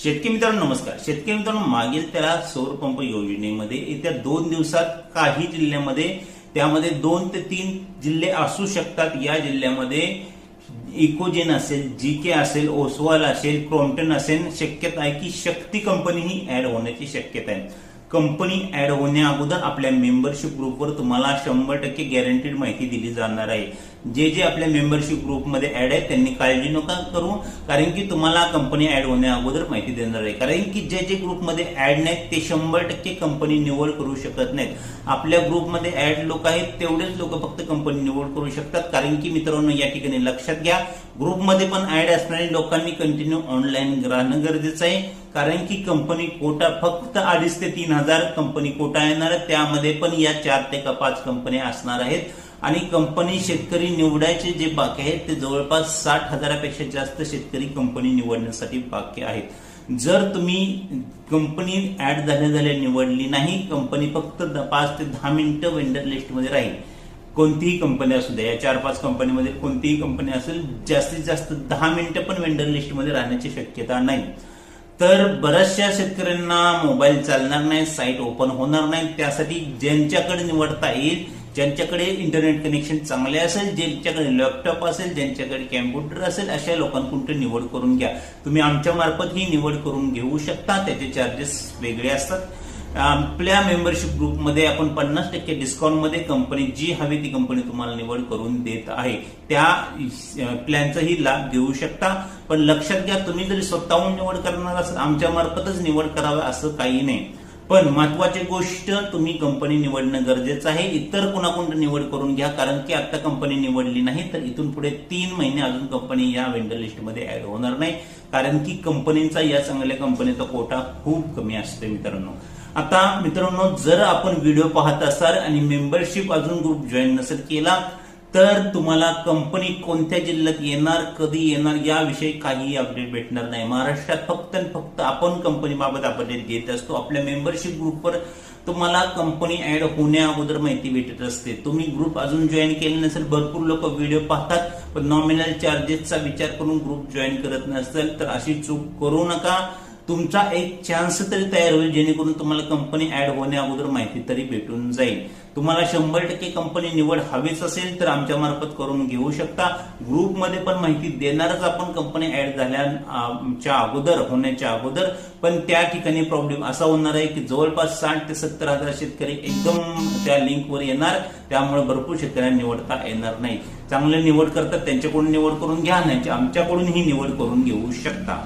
शेतकरी मित्रांनो नमस्कार. शेतकरी मित्रांनो, मागील त्याला सौर पंप योजनेमध्ये येत्या 2 दिवसात काही जिल्ह्यामध्ये त्यामध्ये 2 ते 3 जिल्हे असू शकतात. या जिल्ह्यामध्ये इकोजेन असेल, जीके असेल, ओसवाल असेल, क्रॉम्प्टन असेल. शक्यता आहे की शक्ती कंपनी ही ऍड होण्याची शक्यता आहे. कंपनी ऍड होण्या अगोदर आपल्या मेंबरशिप ग्रुपवर तुम्हाला 100% गॅरंटीड माहिती दिली जाणार आहे. जे आपल्या मेंबरशिप ग्रुपमध्ये ऍड आहे त्यांनी काळजी नका करू, कारण की तुम्हाला कंपनी ऍड होण्या अगोदर माहिती देणार आहे. कारण की जे ग्रुपमध्ये ऍड नाहीत ते 100% कंपनी निवड करू शकत नाहीत. आपल्या ग्रुपमध्ये ऍड लोक आहेत तेवढेच लोक फक्त कंपनी निवड करू शकतात. कारण की मित्रांनो, या ठिकाणी लक्षात घ्या, ग्रुपमध्ये पण ऍड असणाऱ्या लोकांनी कंटिन्यू ऑनलाईन राहणं गरजेचं आहे. कारण की कंपनी कोटा फक्त 2,500 ते 3,000 कंपनी कोटा येणार आहे. त्यामध्ये पण या 4 ते 5 कंपन्या असणार आहेत. आणि कंपनी शेतकरी निवडायचे जे बाकी आहेत ते जवळपास 60,000पेक्षा जास्त शेतकरी कंपनी निवडण्यासाठी बाकी आहेत. जर तुम्ही कंपनी ऍड झाल्या निवडली नाही, कंपनी फक्त 5 ते 10 मिनिटं वेंडर लिस्टमध्ये राहील. कोणतीही कंपनी असू द्या, या 4-5 कंपनीमध्ये कोणतीही कंपनी असेल, जास्तीत जास्त 10 मिनिटं पण वेंडर लिस्टमध्ये राहण्याची शक्यता नाही. तर बऱ्याचशा शेतकऱ्यांना मोबाईल चालणार नाही, साईट ओपन होणार नाही. त्यासाठी ज्यांच्याकडे निवडता येईल, ज्यांच्याकडे इंटरनेट कनेक्शन चांगले असेल, ज्यांच्याकडे लॅपटॉप असेल, ज्यांच्याकडे कॅम्प्युटर असेल, अशा लोकांकडून निवड करून घ्या. तुम्ही आमच्या मार्फत ही निवड करून घेऊ शकता. त्याचे चार्जेस वेगळे असतात. आपल्या मेंबरशिप ग्रुपमध्ये आपण 50% डिस्काउंटमध्ये कंपनी जी हवी ती कंपनी तुम्हाला निवड करून देत आहे. त्या प्लॅनचाही लाभ घेऊ शकता. पण लक्षात घ्या, तुम्ही जरी स्वतःहून निवड करणार असाल, आमच्या मार्फतच निवड करावं असं काही नाही. पण महत्वाची गोष्ट, तुम्ही कंपनी निवडणं गरजेचं आहे. इतर कोणाकोण निवड करून घ्या, कारण की आता कंपनी निवडली नाही तर इथून पुढे 3 महिने अजून कंपनी या वेंडर लिस्टमध्ये ऍड होणार नाही. कारण की कंपनीचा, या चांगल्या कंपनीचा कोटा खूप कमी असतो मित्रांनो. आता मित्रांनो, जर आपण व्हिडिओ पाहत असाल आणि मेंबरशिप अजून ग्रुप जॉईन नसेल केला, तर तुम्हाला कंपनी कोणत्या जिल्ह्यात येणार, कधी येणार याविषयी काही अपडेट भेटणार नाही. महाराष्ट्रात फक्त आणि फक्त आपण कंपनीबाबत अपडेट देत असतो. आपल्या मेंबरशिप ग्रुपवर तुम्हाला कंपनी ऍड होण्या अगोदर माहिती भेटत असते. तुम्ही ग्रुप अजून जॉईन केले नसेल, भरपूर लोक व्हिडिओ पाहतात पण नॉमिनल चार्जेसचा विचार करून ग्रुप जॉईन करत नसेल, तर अशी चूक करू नका. तुमचा एक चान्स तरी तयार होईल, जेणेकरून तुम्हाला कंपनी ऍड होण्या अगोदर माहिती तरी भेटून जाईल. तुम्हाला 100% कंपनी निवड हवीच असेल तर आमच्या मार्फत करून घेऊ शकता. ग्रुपमध्ये पण माहिती देणारच आपण कंपनी ऍड झाल्याच्या अगोदर, होण्याच्या अगोदर. पण त्या ठिकाणी प्रॉब्लेम असा होणार आहे की जवळपास 60,000 ते 70,000 शेतकरी एकदम त्या लिंकवर येणार. त्यामुळे भरपूर शेतकऱ्यांना निवडता येणार नाही. चांगले निवड करतात त्यांच्याकडून निवड करून घ्या, नाही आमच्याकडून ही निवड करून घेऊ शकता.